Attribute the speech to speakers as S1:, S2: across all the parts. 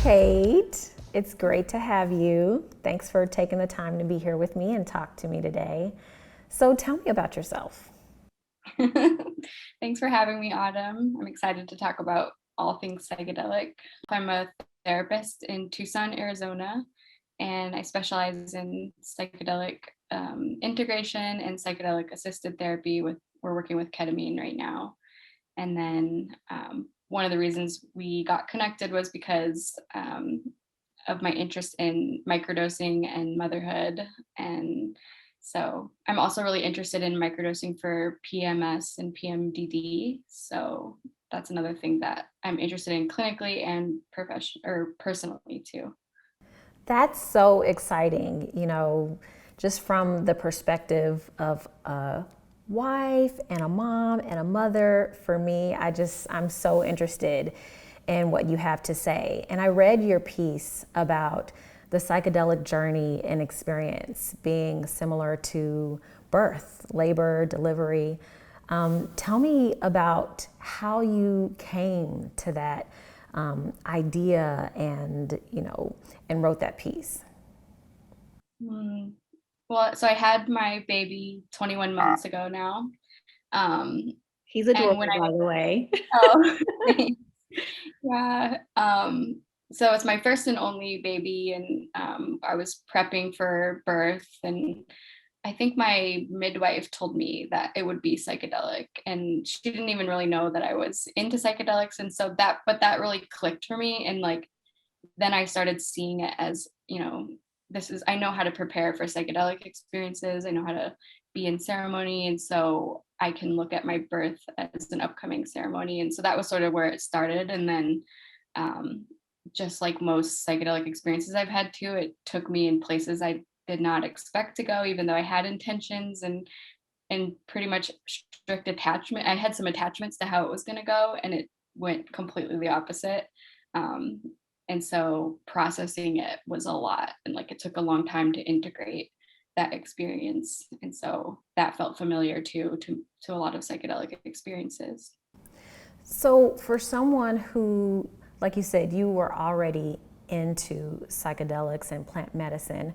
S1: Kate. It's great to have you. Thanks for taking the time to be here with me and talk to me today. So tell me about yourself.
S2: Thanks for having me, Autumn. I'm excited to talk about all things psychedelic. I'm a therapist in Tucson, Arizona, and I specialize in psychedelic integration and psychedelic assisted therapy. We're working with ketamine right now. And then one of the reasons we got connected was because of my interest in microdosing and motherhood. And so I'm also really interested in microdosing for PMS and PMDD. So that's another thing that I'm interested in clinically and personally too.
S1: That's so exciting, just from the perspective of a wife and a mom and a mother. For me, I'm so interested in what you have to say. And I read your piece about the psychedelic journey and experience being similar to birth, labor, delivery. Tell me about how you came to that idea and wrote that piece.
S2: Hmm. Well, so I had my baby 21 months ago now. Um,
S1: He's
S2: and when
S1: adorable, by the way.
S2: oh, thanks. Yeah. So it's my first and only baby, and I was prepping for birth, and I think my midwife told me that it would be psychedelic, and she didn't even really know that I was into psychedelics, and so that really clicked for me, and like then I started seeing it as, I know how to prepare for psychedelic experiences. I know how to be in ceremony. And so I can look at my birth as an upcoming ceremony. And so that was sort of where it started. And then um, just like most psychedelic experiences I've had too, it took me in places I did not expect to go, even though I had intentions and pretty much strict attachment. I had some attachments to how it was going to go, and it went completely the opposite. Um, and so processing it was a lot, and like it took a long time to integrate that experience. And so that felt familiar too to a lot of psychedelic experiences.
S1: So, for someone who, like you said, you were already into psychedelics and plant medicine,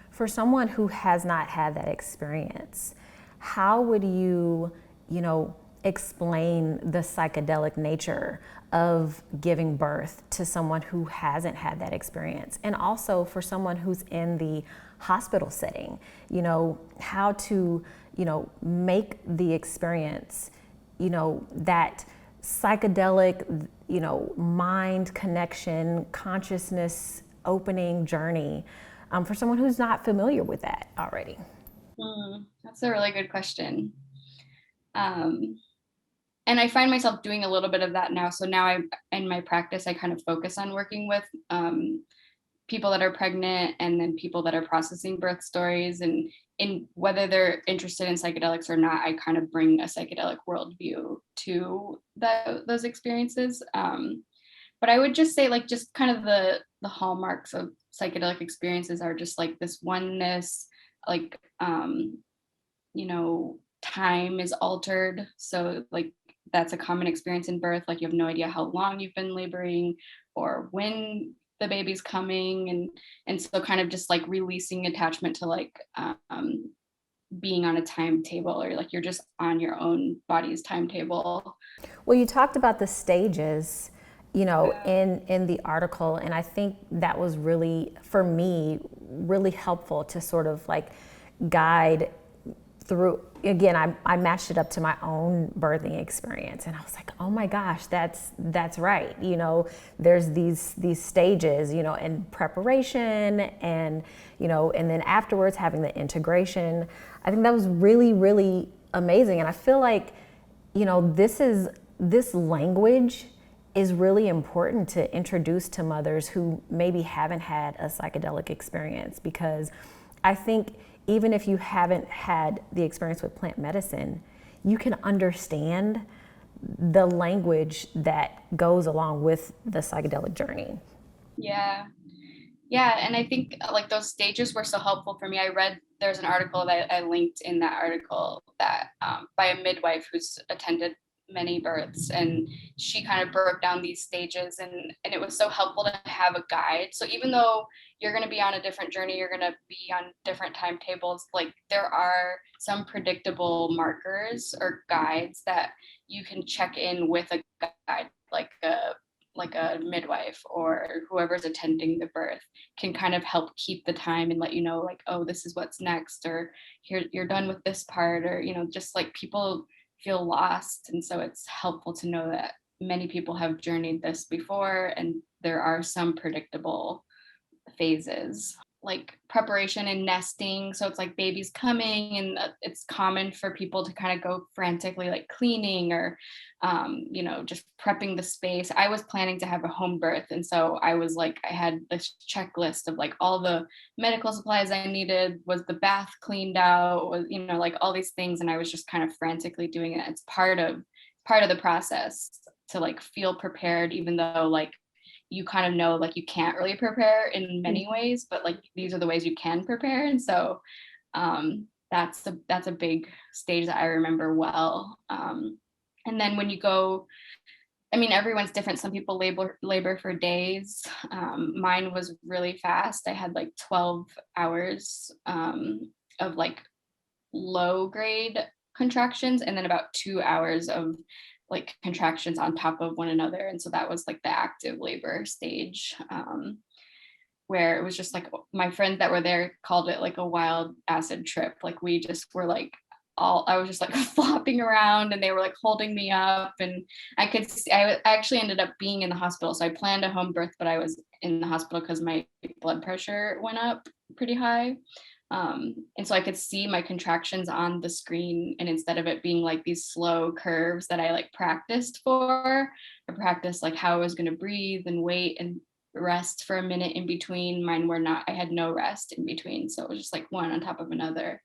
S1: for someone who has not had that experience, how would you explain the psychedelic nature of giving birth to someone who hasn't had that experience? And also for someone who's in the hospital setting, how to, make the experience, that psychedelic, mind connection, consciousness opening journey for someone who's not familiar with that already?
S2: That's a really good question. Um, and I find myself doing a little bit of that now. So now in my practice, I kind of focus on working with people that are pregnant and then people that are processing birth stories, and in whether they're interested in psychedelics or not, I kind of bring a psychedelic worldview to those experiences. But I would just say like just kind of the hallmarks of psychedelic experiences are just like this oneness, like time is altered. So like that's a common experience in birth. Like you have no idea how long you've been laboring or when the baby's coming, and so kind of just like releasing attachment to like being on a timetable, or like you're just on your own body's timetable.
S1: Well, you talked about the stages, in the article, and I think that was really, for me, really helpful to sort of like guide through. Again, I matched it up to my own birthing experience, and I was like, oh my gosh, that's right. There's these stages, in preparation, and then afterwards having the integration. I think that was really, really amazing, and I feel like, this language is really important to introduce to mothers who maybe haven't had a psychedelic experience, because I think even if you haven't had the experience with plant medicine, you can understand the language that goes along with the psychedelic journey.
S2: Yeah. Yeah, and I think like those stages were so helpful for me. I read there's an article that I linked in that article that by a midwife who's attended many births, and she kind of broke down these stages, and it was so helpful to have a guide. So even though you're going to be on a different journey, you're going to be on different timetables, like there are some predictable markers or guides that you can check in with a guide, like a midwife or whoever's attending the birth can kind of help keep the time and let you know, like, oh, this is what's next, or here, you're done with this part, or just like people feel lost. And so it's helpful to know that many people have journeyed this before, and there are some predictable phases, like preparation and nesting. So it's like baby's coming, and it's common for people to kind of go frantically, like cleaning or just prepping the space. I was planning to have a home birth, and so I was like, I had this checklist of like all the medical supplies I needed. Was the bath cleaned out? Was like all these things, and I was just kind of frantically doing it. It's part of the process to like feel prepared, even though like you kind of know like you can't really prepare in many ways, but like these are the ways you can prepare. And so that's a big stage that I remember well. And then when you go, I mean, everyone's different. Some people labor for days. Mine was really fast. I had like 12 hours of like low grade contractions, and then about 2 hours of like contractions on top of one another. And so that was like the active labor stage, where it was just like my friends that were there called it like a wild acid trip. Like we just were like I was just like flopping around, and they were like holding me up, and I could see, I actually ended up being in the hospital. So I planned a home birth, but I was in the hospital because my blood pressure went up pretty high. And so I could see my contractions on the screen, and instead of it being like these slow curves that I like practiced for, I practiced like how I was going to breathe and wait and rest for a minute in between. Mine were not, I had no rest in between. So it was just like one on top of another.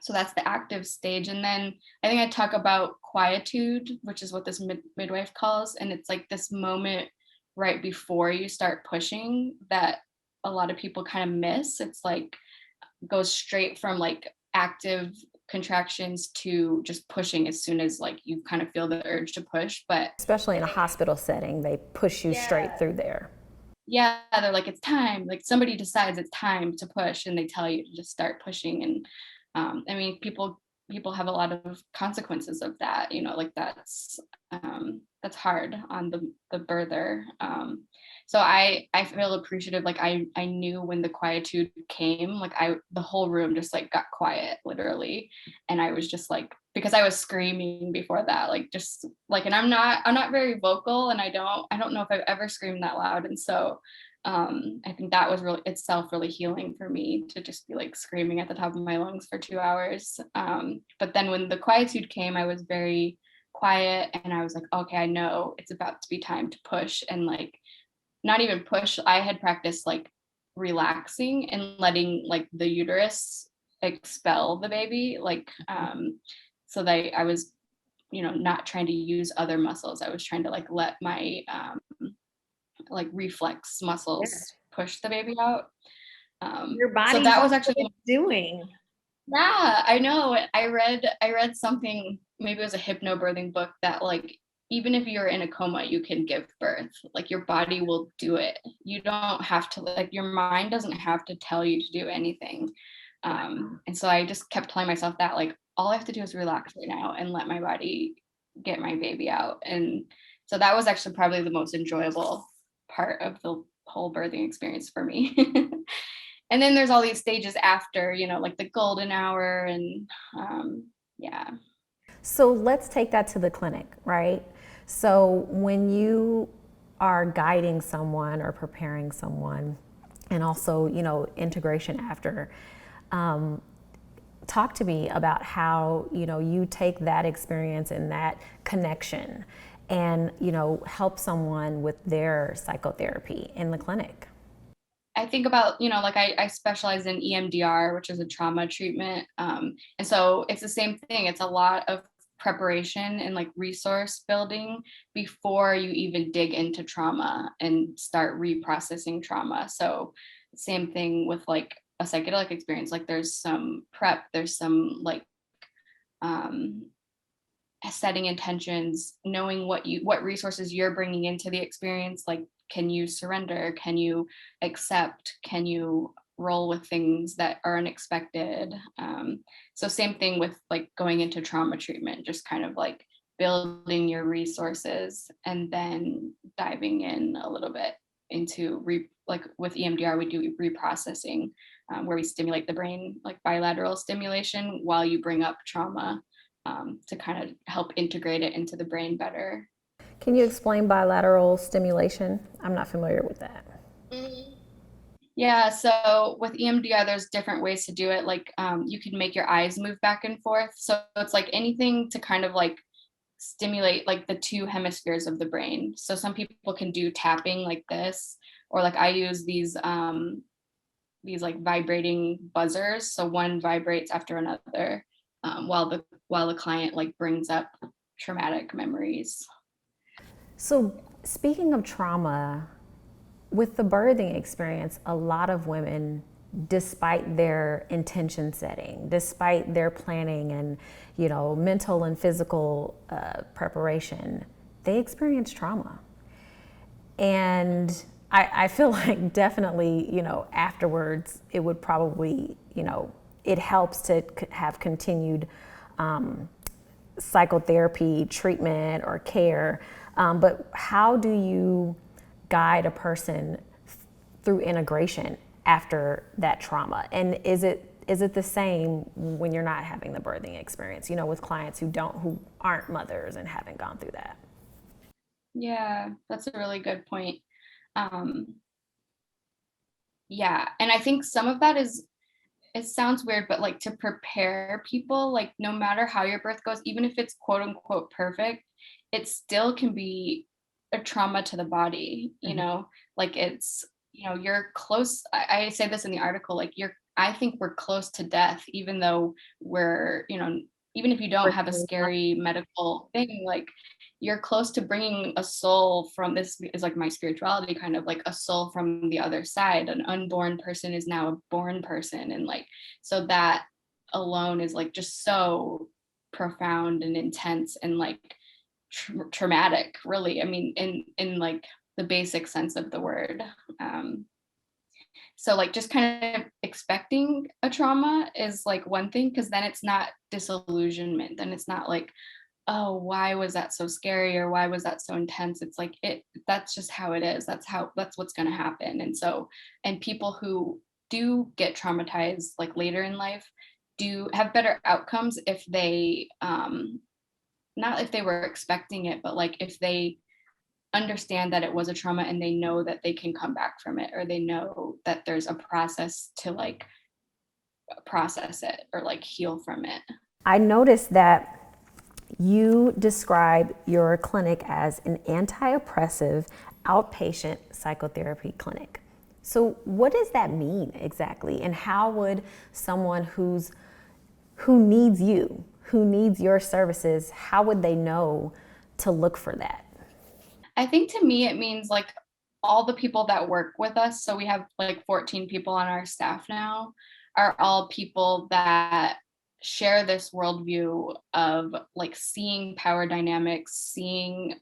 S2: So that's the active stage. And then I think I talk about quietude, which is what this midwife calls. And it's like this moment right before you start pushing that a lot of people kind of miss. It's like goes straight from like active contractions to just pushing as soon as like you kind of feel the urge to push. But
S1: Especially in a hospital setting, they push you straight through there.
S2: Yeah, they're like, it's time. Like somebody decides it's time to push, and they tell you to just start pushing. And I mean, people have a lot of consequences of that. Like that's hard on the birther. So I feel appreciative. Like I knew when the quietude came, like the whole room just like got quiet literally, and I was just like, because I was screaming before that, like just like, and I'm not very vocal, and I don't know if I've ever screamed that loud, and so I think that was really healing for me to just be like screaming at the top of my lungs for 2 hours. But then when the quietude came, I was very quiet, and I was like, okay, I know it's about to be time to push, and like not even push. I had practiced like relaxing and letting like the uterus expel the baby, like so that I was not trying to use other muscles. I was trying to like let my like reflex muscles push the baby out.
S3: Your body
S2: so that
S3: knows
S2: was actually
S3: what it's doing.
S2: Yeah, I know. I read something, maybe it was a hypnobirthing book, that like even if you're in a coma, you can give birth. Like your body will do it. You don't have to, like your mind doesn't have to tell you to do anything. And so I just kept telling myself that like all I have to do is relax right now and let my body get my baby out. And so that was actually probably the most enjoyable part of the whole birthing experience for me. And then there's all these stages after, like the golden hour, and yeah.
S1: So let's take that to the clinic, right? So when you are guiding someone or preparing someone, and also, integration after, talk to me about how, you take that experience and that connection and, help someone with their psychotherapy in the clinic.
S2: I think about, like I specialize in EMDR, which is a trauma treatment. And so it's the same thing. It's a lot of preparation and like resource building before you even dig into trauma and start reprocessing trauma. So same thing with like a psychedelic experience. Like there's some prep, there's some like setting intentions, knowing what resources you're bringing into the experience. Like, can you surrender? Can you accept? Can you roll with things that are unexpected? So same thing with like going into trauma treatment, just kind of like building your resources and then diving in a little bit into like with EMDR, we do reprocessing, where we stimulate the brain, like bilateral stimulation, while you bring up trauma, to kind of help integrate it into the brain better.
S1: Can you explain bilateral stimulation? I'm not familiar with that.
S2: Yeah, so with EMDR, there's different ways to do it. Like, you can make your eyes move back and forth. So it's like anything to kind of like stimulate like the two hemispheres of the brain. So some people can do tapping like this, or like I use these like vibrating buzzers. So one vibrates after another, while the client like brings up traumatic memories.
S1: So speaking of trauma, with the birthing experience, a lot of women, despite their intention setting, despite their planning and, you know, mental and physical preparation, they experience trauma. And I feel like definitely, you know, afterwards, it would probably, you know, it helps to have continued psychotherapy treatment or care. But how do you guide a person through integration after that trauma? And is it the same when you're not having the birthing experience, you know, with clients who aren't mothers and haven't gone through that?
S2: Yeah, that's a really good point. Yeah, and I think some of that is, it sounds weird, but like to prepare people, like no matter how your birth goes, even if it's quote unquote perfect, it still can be a trauma to the body, you know, like it's, you know, you're close. I say this in the article, like I think we're close to death, even though we're, you know, even if you don't have a scary medical thing, like you're close to bringing a soul from, this is like my spirituality, kind of like a soul from the other side. An unborn person is now a born person. And like, so that alone is like just so profound and intense and like traumatic, really. I mean, in like the basic sense of the word. So like just kind of expecting a trauma is like one thing, because then it's not disillusionment. Then it's not like, oh, why was that so scary, or why was that so intense? It's like, that's just how it is. That's what's going to happen. And so, and people who do get traumatized like later in life do have better outcomes if they, not if they were expecting it, but like if they understand that it was a trauma and they know that they can come back from it, or they know that there's a process to like process it or like heal from it.
S1: I noticed that you describe your clinic as an anti-oppressive outpatient psychotherapy clinic. So what does that mean exactly? And how would someone who needs you, who needs your services, how would they know to look for that?
S2: I think to me, it means like all the people that work with us. So we have like 14 people on our staff now, are all people that share this worldview of like seeing power dynamics, seeing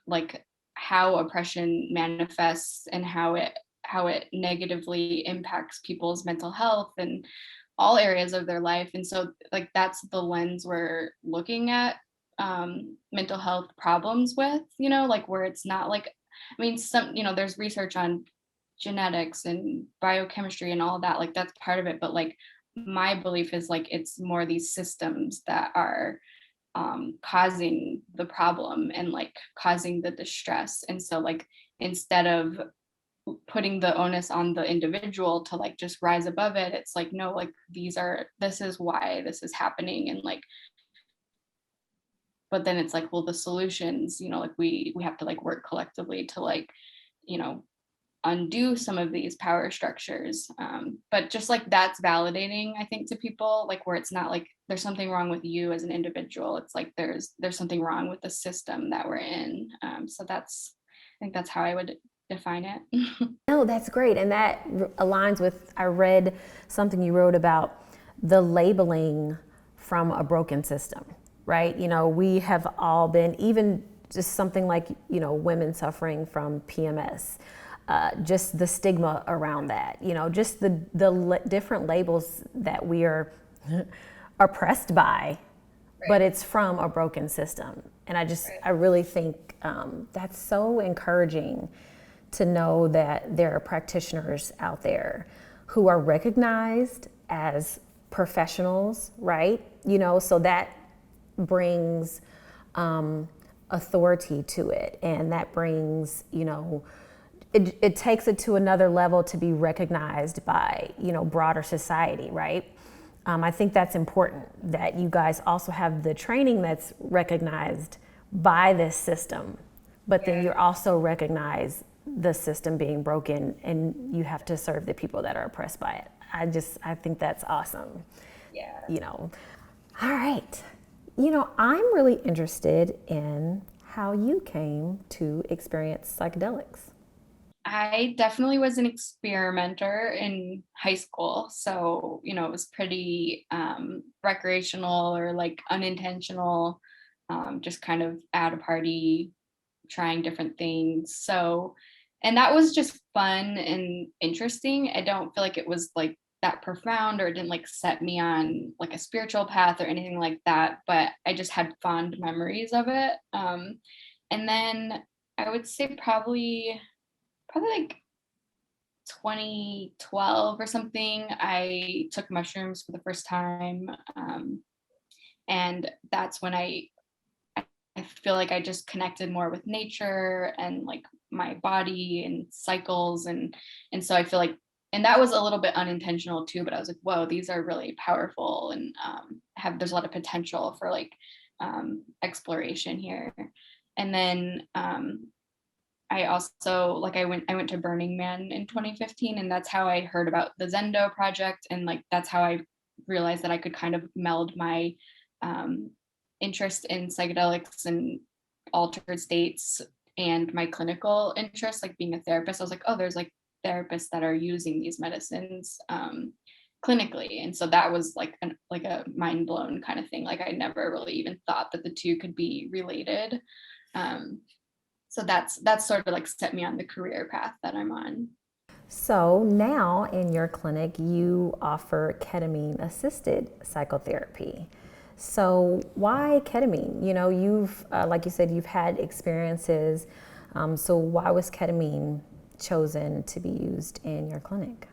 S2: like how oppression manifests and how it negatively impacts people's mental health and all areas of their life. And so like that's the lens we're looking at mental health problems with, you know, like where it's not like, I mean, some, you know, there's research on genetics and biochemistry and all that, like that's part of it. But like my belief is like it's more these systems that are causing the problem and like causing the distress. And so like instead of putting the onus on the individual to like just rise above it, it's like, no, like this is why this is happening. And like, but then it's like, well, the solutions, you know, like we have to like work collectively to like, you know, undo some of these power structures. But just like that's validating, I think, to people, like where it's not like there's something wrong with you as an individual. It's like there's something wrong with the system that we're in. So I think that's how I would define it.
S1: No, that's great. And that aligns with, I read something you wrote about the labeling from a broken system. right? You know, we have all been, even just something like, you know, women suffering from PMS, just the stigma around that, you know, just the different labels that we are oppressed by, but it's from a broken system. And I really think that's so encouraging to know that there are practitioners out there who are recognized as professionals, right? You know, so that brings authority to it, and that brings, you know, it takes it to another level to be recognized by, you know, broader society, right? I think that's important that you guys also have the training that's recognized by this system, but then you're also recognize the system being broken, and you have to serve the people that are oppressed by it. I think that's awesome.
S2: Yeah.
S1: You know, all right. You know, I'm really interested in how you came to experience psychedelics.
S2: I definitely was an experimenter in high school. So, you know, it was pretty recreational or like unintentional, just kind of at a party, trying different things. So, and that was just fun and interesting. I don't feel like it was like that profound, or it didn't like set me on like a spiritual path or anything like that, but I just had fond memories of it. And then I would say probably like 2012 or something, I took mushrooms for the first time. And that's when I feel like I just connected more with nature and like my body and cycles. And so I feel like, and that was a little bit unintentional too, but I was like, whoa, these are really powerful, and there's a lot of potential for like exploration here. And then I also like I went to Burning Man in 2015, and that's how I heard about the Zendo project, and like that's how I realized that I could kind of meld my interest in psychedelics and altered states and my clinical interest, like being a therapist. I was like, oh, there's like therapists that are using these medicines clinically, and so that was like a mind blown kind of thing. Like I never really even thought that the two could be related. So that's sort of like set me on the career path that I'm on.
S1: So now in your clinic, you offer ketamine assisted psychotherapy. So why ketamine? You know, you've, like you said, you've had experiences. So why was ketamine chosen to be used in your clinic?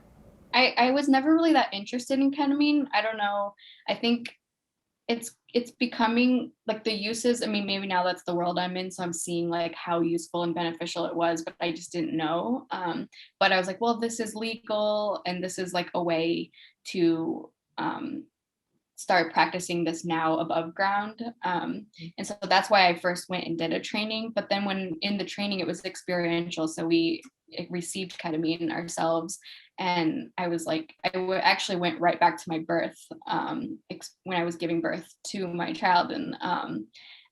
S2: I was never really that interested in ketamine. I don't know. I think it's becoming like the uses. I mean, maybe now that's the world I'm in, so I'm seeing like how useful and beneficial it was, but I just didn't know. But I was like, well, this is legal, and this is like a way to start practicing this now above ground. And so that's why I first went and did a training. But then when in the training, it was experiential. So we received ketamine ourselves. And I was like, actually went right back to my birth when I was giving birth to my child. And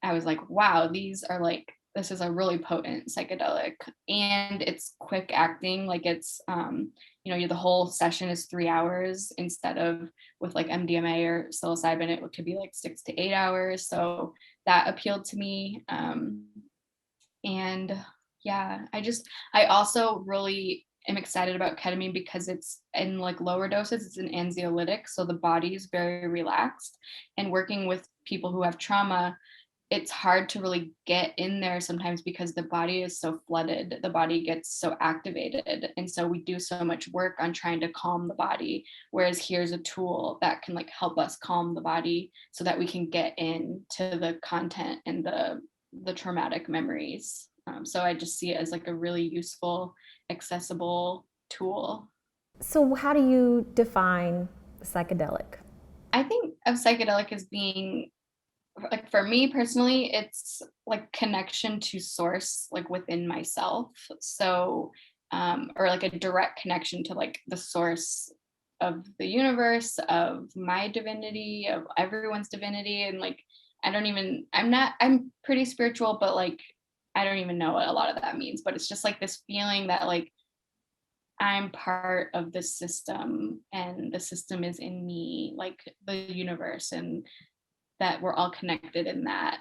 S2: I was like, wow, this is a really potent psychedelic, and it's quick acting. Like it's, the whole session is 3 hours instead of with like MDMA or psilocybin, it could be like 6 to 8 hours. So that appealed to me. And yeah, I also really am excited about ketamine because it's in like lower doses, it's an anxiolytic. So the body is very relaxed, and working with people who have trauma, it's hard to really get in there sometimes because the body is so flooded, the body gets so activated. And so we do so much work on trying to calm the body. Whereas here's a tool that can like help us calm the body so that we can get into the content and the traumatic memories. So I just see it as like a really useful, accessible tool.
S1: So how do you define psychedelic?
S2: I think of psychedelic as being like, for me personally, it's like connection to source, like within myself. So or like a direct connection to like the source of the universe, of my divinity, of everyone's divinity. And like I'm pretty spiritual, but like I don't even know what a lot of that means. But it's just like this feeling that like I'm part of the system, and the system is in me, like the universe. And that we're all connected in that.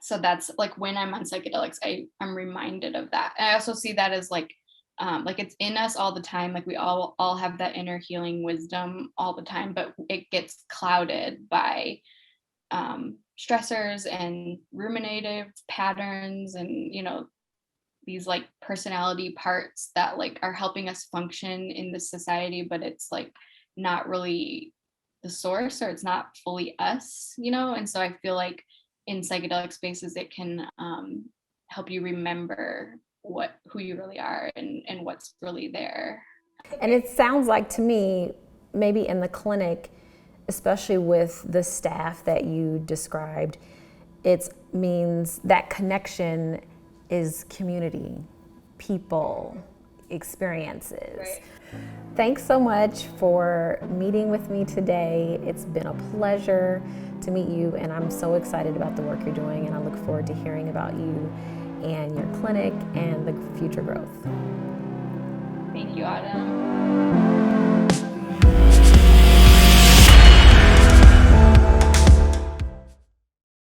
S2: So that's like when I'm on psychedelics, I'm reminded of that. And I also see that as like it's in us all the time. Like we all have that inner healing wisdom all the time, but it gets clouded by stressors and ruminative patterns and, these like personality parts that like are helping us function in this society, but it's like not really the source, or it's not fully us, And so I feel like in psychedelic spaces, it can help you remember who you really are and what's really there.
S1: And it sounds like to me, maybe in the clinic, especially with the staff that you described, it means that connection is community, people, experiences.
S2: Right.
S1: Thanks so much for meeting with me today. It's been a pleasure to meet you, and I'm so excited about the work you're doing, and I look forward to hearing about you and your clinic and the future growth.
S2: Thank you, Autumn.